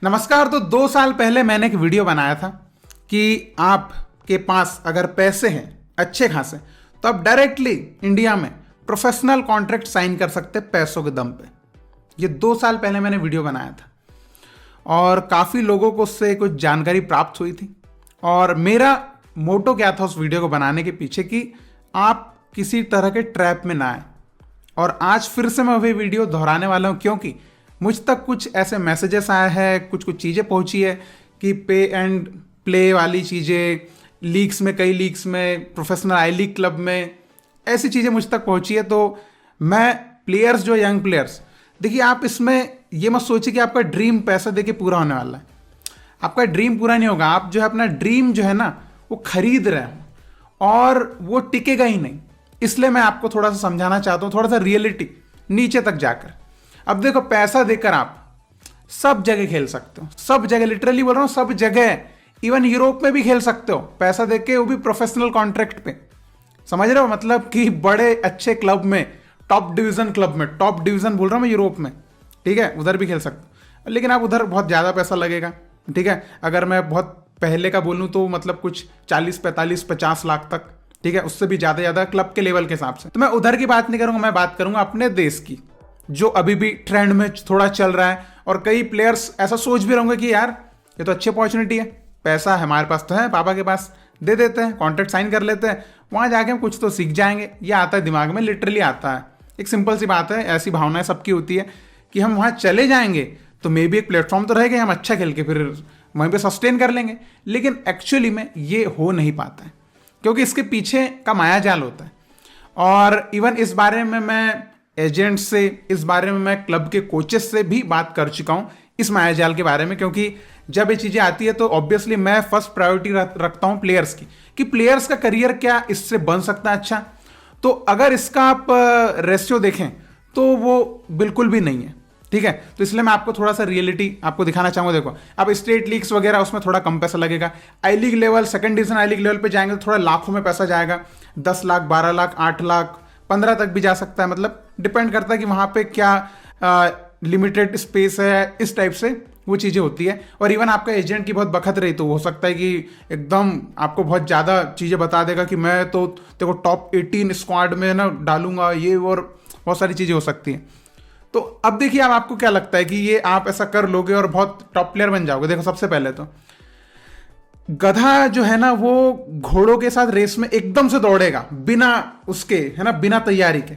नमस्कार। तो 2 साल पहले मैंने एक वीडियो बनाया था कि आपके पास अगर पैसे हैं अच्छे खासे तो आप डायरेक्टली इंडिया में प्रोफेशनल कॉन्ट्रैक्ट साइन कर सकते पैसों के दम पे। ये 2 साल पहले मैंने वीडियो बनाया था और काफ़ी लोगों को उससे कुछ जानकारी प्राप्त हुई थी। और मेरा मोटो क्या था उस वीडियो को बनाने के पीछे कि आप किसी तरह के ट्रैप में ना आए। और आज फिर से मैं वही वीडियो दोहराने वाला हूँ क्योंकि मुझ तक कुछ ऐसे मैसेजेस आए हैं, कुछ चीज़ें पहुंची है कि पे एंड प्ले वाली चीज़ें लीग्स में, कई लीग्स में, प्रोफेशनल आई लीग क्लब में ऐसी चीज़ें मुझ तक पहुंची है। तो मैं प्लेयर्स जो यंग प्लेयर्स, देखिए आप इसमें ये मत सोचिए कि आपका ड्रीम पैसा देके पूरा होने वाला है। आपका ड्रीम पूरा नहीं होगा। आप जो है अपना ड्रीम जो है ना वो खरीद रहे हो और वो टिकेगा ही नहीं। इसलिए मैं आपको थोड़ा सा समझाना चाहता हूँ, थोड़ा सा रियलिटी नीचे तक जाकर। अब देखो, पैसा देकर आप सब जगह खेल सकते हो, सब जगह, लिटरली बोल रहा हूं, सब जगह। इवन यूरोप में भी खेल सकते हो पैसा देके, वो भी प्रोफेशनल कॉन्ट्रैक्ट पे। समझ रहे हो? मतलब कि बड़े अच्छे क्लब में, टॉप डिवीजन क्लब में, टॉप डिवीजन बोल रहा हूं मैं यूरोप में, ठीक है, उधर भी खेल सकते हो। लेकिन आप उधर बहुत ज़्यादा पैसा लगेगा, ठीक है। अगर मैं बहुत पहले का बोलूँ तो मतलब कुछ 40, 45, 50 लाख तक, ठीक है, उससे भी ज़्यादा क्लब के लेवल के हिसाब से। तो मैं उधर की बात नहीं करूँगा, मैं बात करूँगा अपने देश की, जो अभी भी ट्रेंड में थोड़ा चल रहा है। और कई प्लेयर्स ऐसा सोच भी रहेंगे कि यार ये तो अच्छी अपॉर्चुनिटी है, पैसा हमारे पास तो है, पापा के पास, दे देते हैं, कॉन्ट्रैक्ट साइन कर लेते हैं, वहाँ जाके हम कुछ तो सीख जाएंगे। ये आता है दिमाग में, लिटरली आता है। एक सिंपल सी बात है, ऐसी भावनाएं सबकी होती है कि हम वहाँ चले जाएंगे तो मे बी एक प्लेटफॉर्म तो रहेगा, हम अच्छा खेल के फिर वहीं पर सस्टेन कर लेंगे। लेकिन एक्चुअली में ये हो नहीं पाता है क्योंकि इसके पीछे का माया जाल होता है। और इवन इस बारे में मैं एजेंट से, इस बारे में मैं क्लब के कोचेस से भी बात कर चुका हूं इस मायाजाल के बारे में। क्योंकि जब ये चीज़ें आती है तो ऑब्वियसली मैं फर्स्ट प्रायोरिटी रखता हूं प्लेयर्स की, कि प्लेयर्स का करियर क्या इससे बन सकता है अच्छा। तो अगर इसका आप रेशियो देखें तो वो बिल्कुल भी नहीं है, ठीक है। तो इसलिए मैं आपको थोड़ा सा रियलिटी आपको दिखाना चाहूँगा। देखो, अब स्टेट लीग्स वगैरह उसमें थोड़ा कम पैसा लगेगा। आई लीग लेवल, सेकंड डिवीजन आई लीग लेवल पे जाएंगे तो थोड़ा लाखों में पैसा जाएगा। 10 लाख, 12 लाख, 8 लाख, 15 तक भी जा सकता है। मतलब डिपेंड करता है कि वहाँ पे क्या लिमिटेड स्पेस है, इस टाइप से वो चीज़ें होती है। और इवन आपका एजेंट की बहुत बखत रही तो हो सकता है कि एकदम आपको बहुत ज़्यादा चीज़ें बता देगा कि मैं तो देखो टॉप 18 स्क्वाड में ना डालूंगा, ये और बहुत सारी चीज़ें हो सकती हैं। तो अब देखिए, अब आपको क्या लगता है कि ये आप ऐसा कर लोगे और बहुत टॉप प्लेयर बन जाओगे? देखो, सबसे पहले तो गधा जो है ना वो घोड़ों के साथ रेस में एकदम से दौड़ेगा बिना उसके, है ना, बिना तैयारी के,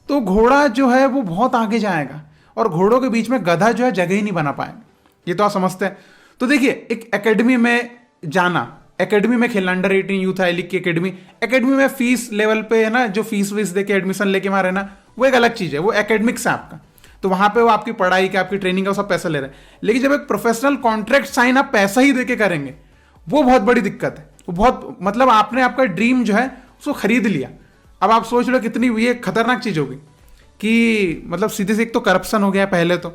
तो घोड़ा जो है वो बहुत आगे जाएगा और घोड़ों के बीच में गधा जो है जगह ही नहीं बना पाएगा। ये तो आप समझते हैं। तो देखिए, एक एकेडमी में जाना, एकेडमी में खेलना, अंडर 18 यूथ आई लीग की एकेडमी में फीस लेवल पे, है ना, जो फीस वीस दे के एडमिशन लेके वहां रहना, वो एक अलग चीज है, वो एकेडमिक्स है आपका। तो वहां पे वो आपकी पढ़ाई का, आपकी ट्रेनिंग का सब पैसा ले रहे हैं। लेकिन जब एक प्रोफेशनल कॉन्ट्रैक्ट साइन आप पैसा ही देके करेंगे, वो बहुत बड़ी दिक्कत है। वो बहुत, मतलब आपने आपका ड्रीम जो है उसको खरीद लिया। अब आप सोच लो कितनी ये खतरनाक चीज होगी कि मतलब सीधे से एक तो करप्शन हो गया पहले तो।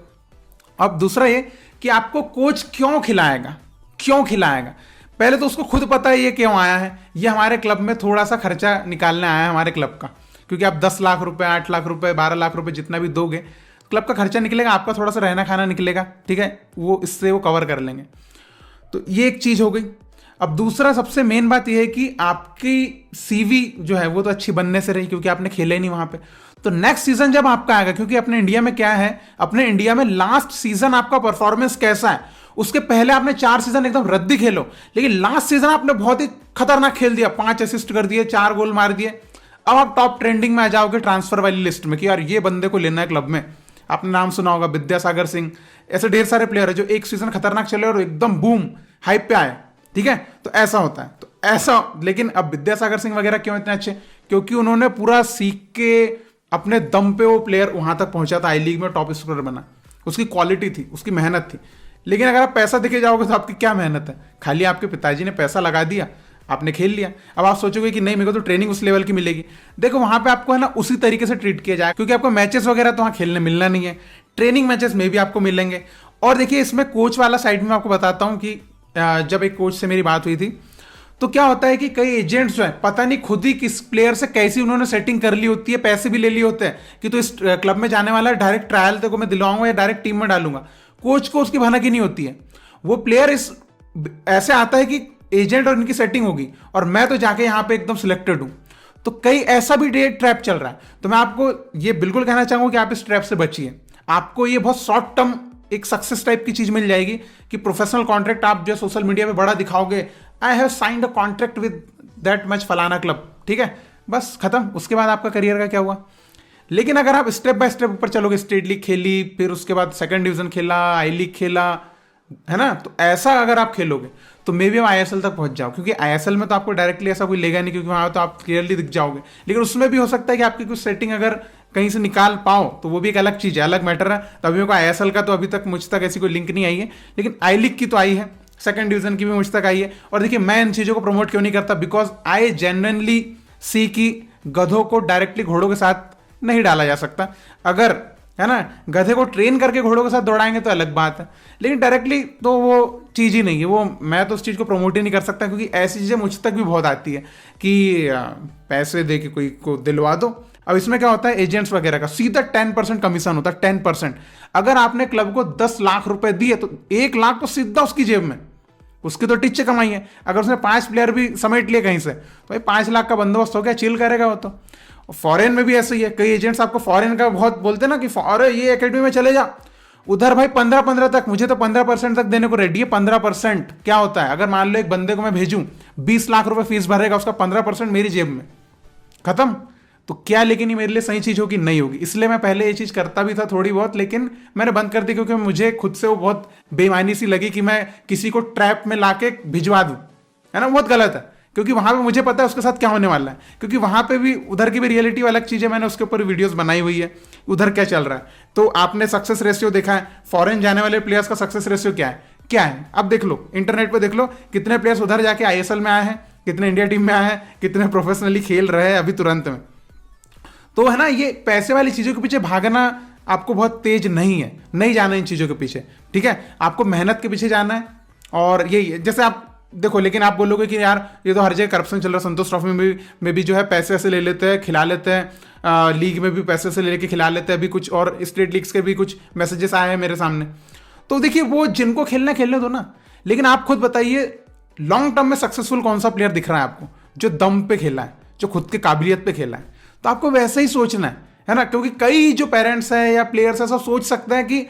अब दूसरा ये कि आपको कोच क्यों खिलाएगा, क्यों खिलाएगा? पहले तो उसको खुद पता है ये क्यों आया है। ये हमारे क्लब में थोड़ा सा खर्चा निकालने आया है हमारे क्लब का, क्योंकि आप 10 लाख रुपए, 8 लाख रुपए, 12 लाख रुपए जितना भी दोगे, क्लब का खर्चा निकलेगा, आपका थोड़ा सा रहना खाना निकलेगा, ठीक है, वो इससे वो कवर कर लेंगे। तो ये एक चीज हो गई। अब दूसरा सबसे मेन बात यह है कि आपकी सीवी जो है वो तो अच्छी बनने से रही क्योंकि आपने खेले नहीं वहां पे। तो नेक्स्ट सीजन जब आपका आएगा, क्योंकि अपने इंडिया में क्या है, अपने इंडिया में लास्ट सीजन आपका परफॉर्मेंस कैसा है, उसके पहले आपने 4 सीजन एकदम रद्दी खेलो, लेकिन लास्ट सीजन आपने बहुत ही खतरनाक खेल दिया, 5 असिस्ट कर दिए, 4 गोल मार दिए। अब आप टॉप ट्रेंडिंग में आ जाओगे ट्रांसफर वाली लिस्ट में कि यार ये बंदे को लेना है क्लब में। आपने नाम सुना होगा, विद्यासागर सिंह, ऐसे ढेर सारे प्लेयर है जो एक सीजन खतरनाक चले और एकदम बूम हाइप पे आए, ठीक है। तो ऐसा होता है, तो ऐसा। लेकिन अब विद्यासागर सिंह वगैरह क्यों इतने अच्छे? क्योंकि उन्होंने पूरा सीख के अपने दम पे वो प्लेयर वहां तक पहुंचा था, आई लीग में टॉप स्कोरर बना। उसकी क्वालिटी थी, उसकी मेहनत थी। लेकिन अगर आप पैसा देके जाओगे तो आपकी क्या मेहनत है? खाली आपके पिताजी ने पैसा लगा दिया, आपने खेल लिया। अब आप सोचोगे कि नहीं, मेरे को तो ट्रेनिंग उस लेवल की मिलेगी। देखो, वहां पे आपको है ना उसी तरीके से ट्रीट किया जाए, क्योंकि आपको मैचेस वगैरह तो वहां खेलने मिलना नहीं है, ट्रेनिंग मैचेस में भी आपको मिलेंगे। और देखिए, इसमें कोच वाला साइड में आपको बताता हूं कि जब एक कोच से मेरी बात हुई थी तो क्या होता है कि कई एजेंट्स जो है पता नहीं खुद ही किस प्लेयर से कैसी उन्होंने सेटिंग कर ली होती है, पैसे भी ले लिए होते हैं कि तो इस क्लब में जाने वाला है, डायरेक्ट ट्रायल तेरे को मैं दिलवाऊंगा या डायरेक्ट टीम में डालूंगा। कोच को उसकी भनक ही नहीं होती है। वो प्लेयर इस ऐसे आता है कि एजेंट और इनकी सेटिंग होगी और मैं तो जाके यहां पे एकदम सिलेक्टेड हूं। तो कई ऐसा भी ट्रैप चल रहा है। तो मैं आपको ये बिल्कुल कहना चाहूंगा कि आप इस ट्रैप से बचिए। आपको ये बहुत शॉर्ट टर्म एक सक्सेस टाइप की चीज मिल जाएगी कि प्रोफेशनल कॉन्ट्रैक्ट आप जो सोशल मीडिया पे बड़ा दिखाओगे, I have signed a contract with that much फलाना क्लब, ठीक है, बस खत्म। उसके बाद आपका करियर का क्या हुआ। लेकिन अगर आप स्टेप बाय स्टेप ऊपर चलोगे, स्टेट लीग खेली, फिर उसके बाद सेकंड डिवीजन खेला, आई लीग खेला, है ना, तो ऐसा अगर आप खेलोगे तो मे बी आप आईएसएल तक पहुंच जाओ। क्योंकि आईएसएल में तो आपको डायरेक्टली ऐसा कोई लेगा नहीं, क्योंकि वहां तो आप क्लियरली दिख जाओगे। लेकिन उसमें भी हो सकता है कि आपकी कुछ सेटिंग अगर कहीं से निकाल पाओ तो वो भी एक अलग चीज है, अलग मैटर है। तो अभी मेरे को आईएसएल का तो अभी तक मुझ तक ऐसी कोई लिंक नहीं आई है, लेकिन आई लीग की तो आई है, सेकंड डिवीजन की भी मुझ तक आई है। और देखिए मैं इन चीजों को प्रमोट क्यों नहीं करता, बिकॉज आई जेन्युइनली सी की गधों को डायरेक्टली घोड़ों के साथ नहीं डाला जा सकता। अगर, है ना, गधे को ट्रेन करके घोड़ों के साथ दौड़ाएंगे तो अलग बात है, लेकिन डायरेक्टली तो वो चीज ही नहीं है। वो मैं तो उस चीज को प्रमोट ही नहीं कर सकता, क्योंकि ऐसी चीजें मुझ तक भी बहुत आती है कि पैसे दे के कोई को दिलवा दो। अब इसमें क्या होता है, एजेंट्स वगैरह का सीधा 10% कमीशन होता है, 10%। अगर आपने क्लब को 10 लाख रुपए दिए तो 1 लाख तो सीधा उसकी जेब में, उसकी तो टिच्चे कमाई है। अगर उसने 5 प्लेयर भी समेट लिए कहीं से तो भाई 5 लाख का बंदोबस्त हो गया, चिल करेगा वो तो। फॉरेन में भी ऐसे ही है, कई एजेंट्स आपको फॉरेन का बहुत बोलते हैं ना कि अरे ये एकेडमी में चले जा, उधर भाई 15-15 तक, मुझे तो 15% तक देने को रेडी है। 15% क्या होता है, अगर मान लो एक बंदे को मैं भेजूं 20 लाख रुपए फीस भरेगा, उसका 15% मेरी जेब में, खत्म। तो क्या लेकिन ये मेरे लिए सही चीज होगी, नहीं होगी। इसलिए मैं पहले ये चीज करता भी था थोड़ी बहुत, लेकिन मैंने बंद कर दी, क्योंकि मुझे खुद से वो बहुत बेईमानी सी लगी कि मैं किसी को ट्रैप में लाके भिजवा दूं, है ना, बहुत गलत है। क्योंकि वहां पे मुझे पता है उसके साथ क्या होने वाला है, क्योंकि वहां पे भी उधर की भी रियलिटी अलग चीज है, मैंने उसके ऊपर वीडियोस बनाई हुई है, उधर क्या चल रहा है। तो आपने सक्सेस रेशियो देखा है, फॉरेन जाने वाले प्लेयर्स का सक्सेस रेशियो क्या है, अब देख लो, इंटरनेट पे देख लो, कितने प्लेयर्स उधर जाके आईएसएल में आए हैं, कितने इंडिया टीम में आए हैं, कितने प्रोफेशनली खेल रहे हैं अभी तुरंत में। तो है ना, ये पैसे वाली चीजों के पीछे भागना आपको बहुत तेज नहीं है, नहीं जाना इन चीजों के पीछे, ठीक है, आपको मेहनत के पीछे जाना है। और यही जैसे आप देखो, लेकिन आप बोलोगे कि यार ये तो हर जगह करप्शन चल रहा है, संतोष ट्रॉफी में भी जो है पैसे से ले लेते हैं, खिला लेते हैं, लीग में भी पैसे से लेके खिला लेते हैं, अभी कुछ और स्टेट लीग्स के भी कुछ मैसेजेस आए हैं मेरे सामने। तो देखिए, वो जिनको खेलना खेलने दो ना, लेकिन आप खुद बताइए लॉन्ग टर्म में सक्सेसफुल कौन सा प्लेयर दिख रहा है आपको, जो दम पे खेला है, जो खुद के काबिलियत पे खेला है। तो आपको वैसे ही सोचना है ना, क्योंकि कई जो पेरेंट्स हैं या प्लेयर्स ऐसा सोच सकते हैं कि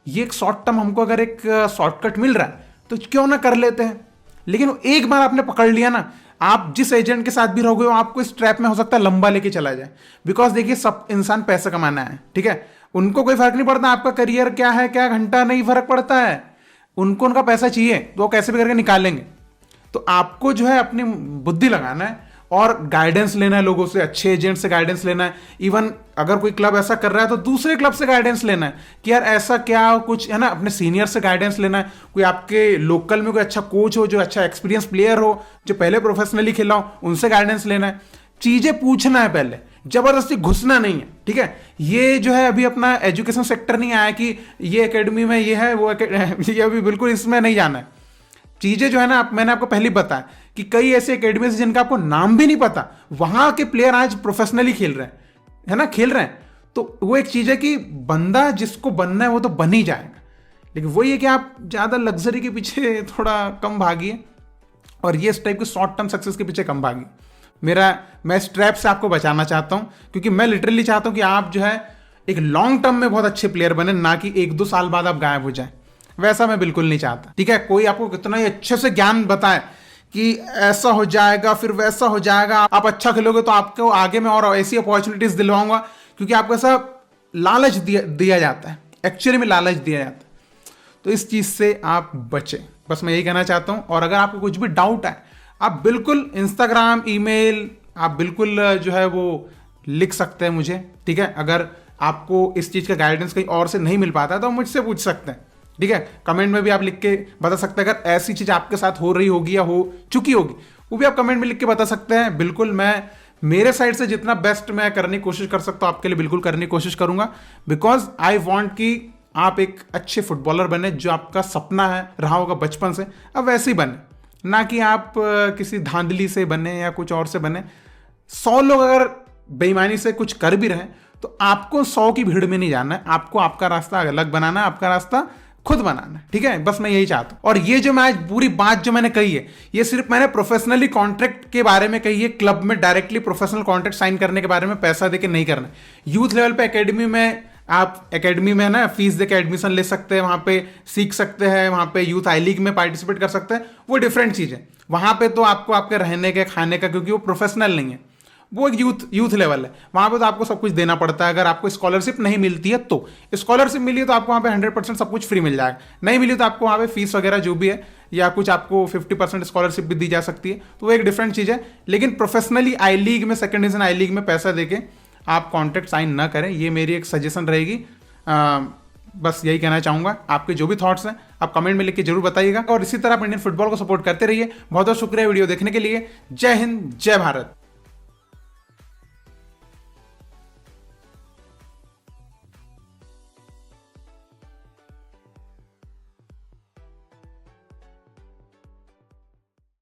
ये एक शॉर्ट टर्म, हमको अगर एक शॉर्टकट मिल रहा है तो क्यों ना कर लेते हैं। लेकिन एक बार आपने पकड़ लिया ना, आप जिस एजेंट के साथ भी रहोगे वो आपको इस ट्रैप में हो सकता है लंबा लेके चला जाए। बिकॉज देखिए, सब इंसान पैसा कमाना है, ठीक है, उनको कोई फर्क नहीं पड़ता आपका करियर क्या है, क्या घंटा, नहीं फर्क पड़ता है उनको, उनका पैसा चाहिए तो वो कैसे भी करके निकालेंगे। तो आपको जो है अपनी बुद्धि लगाना है और गाइडेंस लेना है लोगों से, अच्छे एजेंट से गाइडेंस लेना है। इवन अगर कोई क्लब ऐसा कर रहा है तो दूसरे क्लब से गाइडेंस लेना है कि यार ऐसा क्या कुछ है ना, अपने सीनियर से गाइडेंस लेना है। कोई आपके लोकल में कोई अच्छा कोच हो, जो अच्छा एक्सपीरियंस प्लेयर हो, जो पहले प्रोफेशनली खेला हो, उनसे गाइडेंस लेना है। चीजें पूछना है पहले, जबरदस्ती घुसना नहीं है, ठीक है। ये जो है अभी अपना एजुकेशन सेक्टर नहीं आया कि ये एकेडमी में ये है वो ये अभी बिल्कुल इसमें नहीं जाना है। चीजें जो है ना, मैंने आपको पहले बताया कि कई ऐसे एकेडमीज जिनका आपको नाम भी नहीं पता, वहां के प्लेयर आज प्रोफेशनली खेल रहे हैं, है ना, खेल रहे हैं। तो वो एक चीज है कि बंदा जिसको बनना है वो तो बन ही जाएगा, लेकिन वही है कि आप ज्यादा लग्जरी के पीछे थोड़ा कम भागिए और ये इस टाइप के शॉर्ट टर्म सक्सेस के पीछे कम भागिए। मैं इस ट्रैप से आपको बचाना चाहता हूं, क्योंकि मैं लिटरली चाहता हूं कि आप जो है एक लॉन्ग टर्म में बहुत अच्छे प्लेयर बने, ना कि 1-2 साल बाद आप गायब हो जाए। वैसा मैं बिल्कुल नहीं चाहता, ठीक है। कोई आपको कितना ही अच्छे से ज्ञान बताए कि ऐसा हो जाएगा फिर वैसा हो जाएगा, आप अच्छा खेलोगे तो आपको आगे में और ऐसी अपॉर्चुनिटीज दिलवाऊंगा, क्योंकि आपको ऐसा लालच दिया जाता है, एक्चुअली में लालच दिया जाता है। तो इस चीज से आप बचें, बस मैं यही कहना चाहता हूं। और अगर आपको कुछ भी डाउट है, आप बिल्कुल इंस्टाग्राम, ईमेल, आप बिल्कुल जो है वो लिख सकते हैं मुझे, ठीक है। अगर आपको इस चीज का गाइडेंस कहीं और से नहीं मिल पाता है तो मुझसे पूछ सकते हैं, ठीक है। कमेंट में भी आप लिख के बता सकते हैं, अगर ऐसी चीज आपके साथ हो रही होगी या हो चुकी होगी वो भी आप कमेंट में लिख के बता सकते हैं। बिल्कुल मैं मेरे साइड से जितना बेस्ट मैं करने की कोशिश कर सकता हूं आपके लिए बिल्कुल करने की कोशिश करूंगा, बिकॉज आई वांट कि आप एक अच्छे फुटबॉलर बने, जो आपका सपना है रहा होगा बचपन से, अब वैसे ही बने, ना कि आप किसी धांधली से बने या कुछ और से बने। 100 लोग अगर बेईमानी से कुछ कर भी रहे तो आपको 100 की भीड़ में नहीं जाना है, आपको आपका रास्ता अलग बनाना है, आपका रास्ता खुद बनाना, ठीक है। बस मैं यही चाहता हूं। और ये जो मैं आज पूरी बात जो मैंने कही है, ये सिर्फ मैंने प्रोफेशनली कॉन्ट्रैक्ट के बारे में कही है, क्लब में डायरेक्टली प्रोफेशनल कॉन्ट्रैक्ट साइन करने के बारे में पैसा देके नहीं करना। यूथ लेवल पे एकेडमी में, आप एकेडमी में ना फीस देके एडमिशन ले सकते हैं, वहां पे सीख सकते हैं, वहां पे यूथ आई लीग में पार्टिसिपेट कर सकते हैं, वो डिफरेंट चीज है। वहां पे तो आपको आपके रहने के, खाने का, क्योंकि वो प्रोफेशनल नहीं है, वो एक यूथ लेवल है, वहां पे तो आपको सब कुछ देना पड़ता है। अगर आपको स्कॉलरशिप नहीं मिलती है, तो स्कॉलरशिप मिली है तो आपको वहां पे 100% सब कुछ फ्री मिल जाएगा, नहीं मिली तो आपको वहां पे फीस वगैरह जो भी है, या कुछ आपको 50% स्कॉलरशिप भी दी जा सकती है, तो वो एक डिफरेंट चीज है। लेकिन प्रोफेशनली आई लीग में, सेकंड डिवीजन आई लीग में पैसा देके आप कॉन्ट्रैक्ट साइन ना करें, ये मेरी एक सजेशन रहेगी। बस यही कहना चाहूंगा। आपके जो भी थॉट्स हैं आप कमेंट में लिख के जरूर बताइएगा, और इसी तरह आप इंडियन फुटबॉल को सपोर्ट करते रहिए। बहुत बहुत शुक्रिया वीडियो देखने के लिए। जय हिंद, जय भारत।